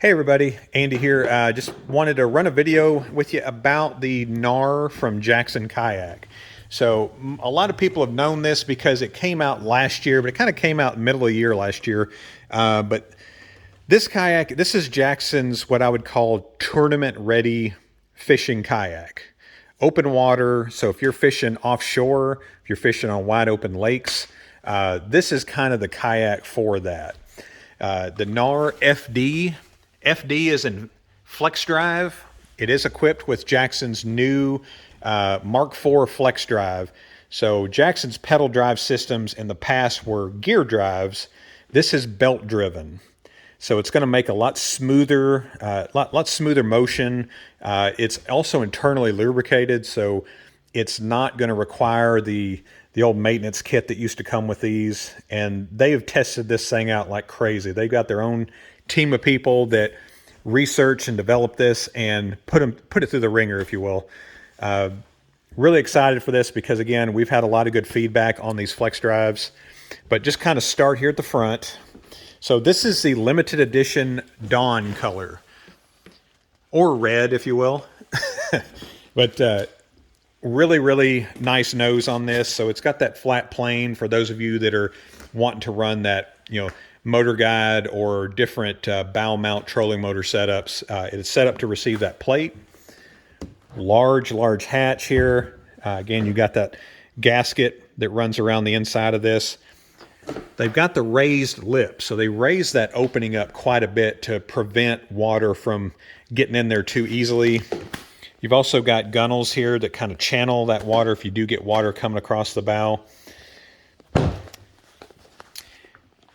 Hey everybody, Andy here. Just wanted to run a video with you about the Knarr from Jackson Kayak. So a lot of people have known this because it came out last year, but it kind of came out middle of the year last year. But this kayak, this is Jackson's what I would call tournament ready fishing kayak. Open water, so if you're fishing offshore, if you're fishing on wide open lakes, this is kind of the kayak for that. The Knarr FD. FD is in flex drive. It is equipped with Jackson's new Mark IV flex drive. So Jackson's pedal drive systems in the past were gear drives. This is belt driven. So it's going to make a lot smoother, lot smoother motion. It's also internally lubricated, so it's not going to require the old maintenance kit that used to come with these. And they have tested this thing out like crazy. They've got their own team of people that research and develop this and put it through the ringer, if you will. Really excited for this because, again, we've had a lot of good feedback on these flex drives. But just kind of start here at the front. So this is the limited edition Dawn color, or red, if you will. But really nice nose on this. So it's got that flat plane for those of you that are wanting to run that, motor guide or different bow mount trolling motor setups. It is set up to receive that plate. Large hatch here. Again, you got that gasket that runs around the inside of this. They've got the raised lip, so they raise that opening up quite a bit to prevent water from getting in there too easily. You've also got gunnels here that kind of channel that water if you do get water coming across the bow.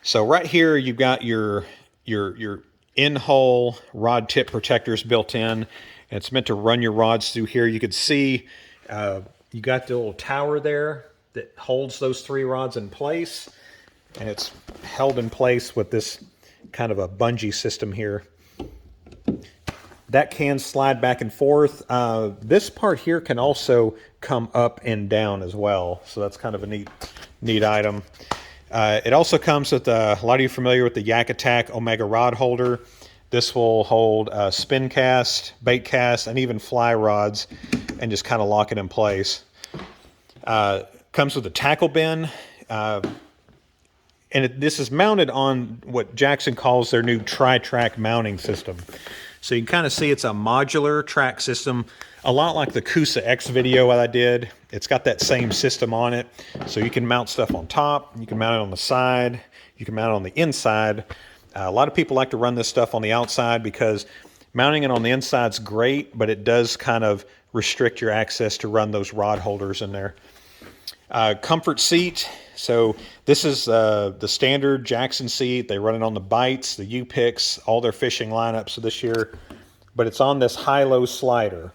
So right here you've got your in-hull rod tip protectors built in. And it's meant to run your rods through here. You can see you got the little tower there that holds those three rods in place. And it's held in place with this kind of a bungee system here. That can slide back and forth. This part here can also come up and down as well. So that's kind of a neat item. It also comes with, a lot of you familiar with the Yak Attack Omega rod holder. This will hold spin cast, bait cast, and even fly rods and just kind of lock it in place. Comes with a tackle bin. This is mounted on what Jackson calls their new tri-track mounting system. So you can kind of see it's a modular track system, a lot like the Kusa X video that I did. It's got that same system on it. So you can mount stuff on top, you can mount it on the side, you can mount it on the inside. A lot of people like to run this stuff on the outside because mounting it on the inside is great, but it does kind of restrict your access to run those rod holders in there. Comfort seat. So this is the standard Jackson seat. They run it on the bites, the U-picks, all their fishing lineups this year. But it's on this high-low slider.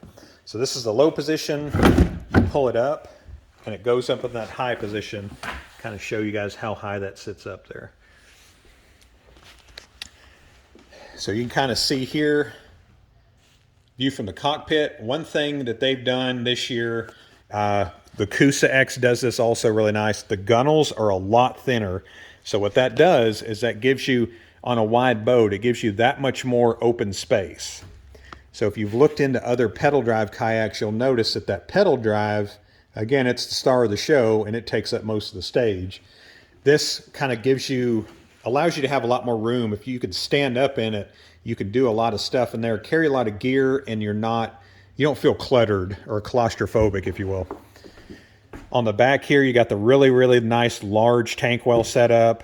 So this is the low position. You pull it up, and it goes up in that high position. Kind of show you guys how high that sits up there. So you can kind of see here, view from the cockpit. One thing that they've done this year, the Kusa X does this also really nice. The gunnels are a lot thinner. So what that does is that gives you, on a wide boat, it gives you that much more open space. So if you've looked into other pedal drive kayaks, you'll notice that pedal drive, again, it's the star of the show and it takes up most of the stage. This kind of allows you to have a lot more room. If you could stand up in it, you can do a lot of stuff in there, carry a lot of gear, and you don't feel cluttered or claustrophobic, if you will. On the back here, you got the really nice large tank well setup,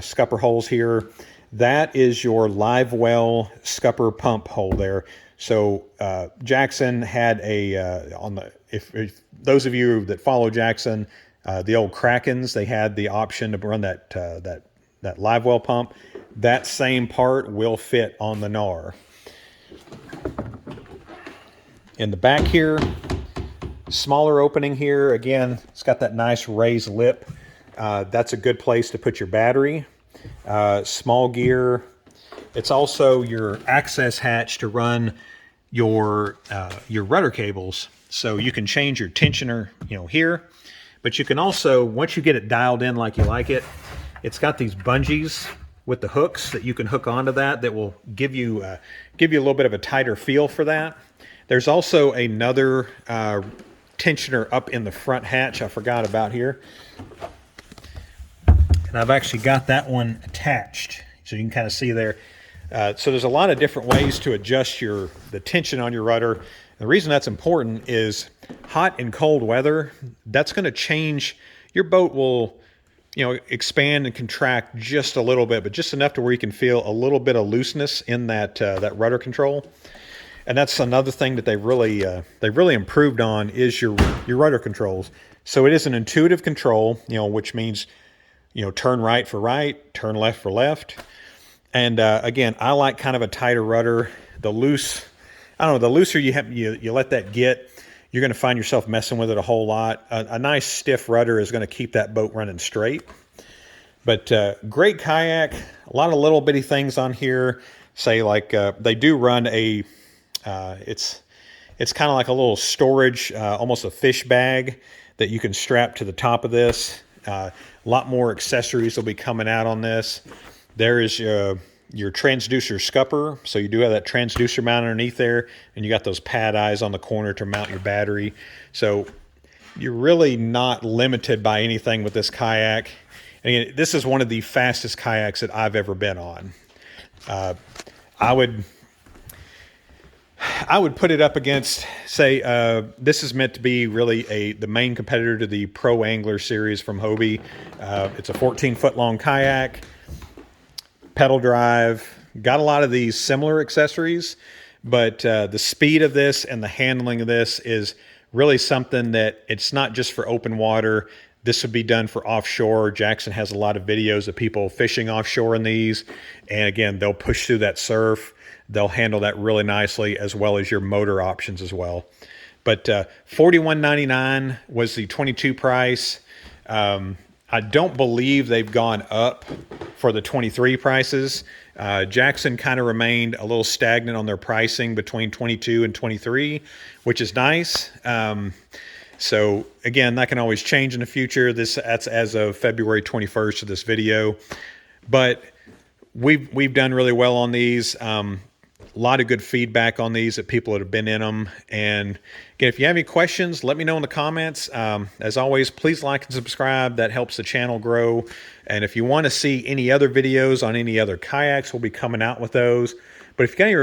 scupper holes here. That is your live well scupper pump hole there. So Jackson had if those of you that follow Jackson, the old Krakens, they had the option to run that live well pump. That same part will fit on the Knarr. In the back here, smaller opening here. Again, it's got that nice raised lip. That's a good place to put your battery. Small gear. It's also your access hatch to run your rudder cables. So you can change your tensioner, here. But you can also, once you get it dialed in like you like it, it's got these bungees with the hooks that you can hook onto that will give you a little bit of a tighter feel for that. There's also another tensioner up in the front hatch I forgot about here. And I've actually got that one attached, so you can kind of see there. So there's a lot of different ways to adjust the tension on your rudder. The reason that's important is hot and cold weather, that's going to change. Your boat will, expand and contract just a little bit, but just enough to where you can feel a little bit of looseness in that rudder control. And that's another thing that they've really improved on is your rudder controls. So it is an intuitive control, which means turn right for right, turn left for left. And again, I like kind of a tighter rudder. The looser you let that get, you're going to find yourself messing with it a whole lot. A nice stiff rudder is going to keep that boat running straight. But great kayak, a lot of little bitty things on here. Say like they do run a, it's kind of like a little storage, almost a fish bag that you can strap to the top of this. A lot more accessories will be coming out on this. There is your transducer scupper. So you do have that transducer mount underneath there, and you got those pad eyes on the corner to mount your battery. So you're really not limited by anything with this kayak. And again, this is one of the fastest kayaks that I've ever been on. I would put it up against, say, this is meant to be really the main competitor to the Pro Angler series from Hobie. It's a 14-foot long kayak, pedal drive, got a lot of these similar accessories, but the speed of this and the handling of this is really something that it's not just for open water. This would be done for offshore. Jackson has a lot of videos of people fishing offshore in these. And again, they'll push through that surf. They'll handle that really nicely, as well as your motor options as well. But $41.99 was the 22 price. I don't believe they've gone up for the 23 prices. Jackson kind of remained a little stagnant on their pricing between 22 and 23, which is nice. So again, that can always change in the future. That's as of February 21st of this video. But we've done really well on these. A lot of good feedback on these that people that have been in them. And again, if you have any questions, let me know in the comments. As always, please like and subscribe. That helps the channel grow. And if you want to see any other videos on any other kayaks, we'll be coming out with those. But if you got any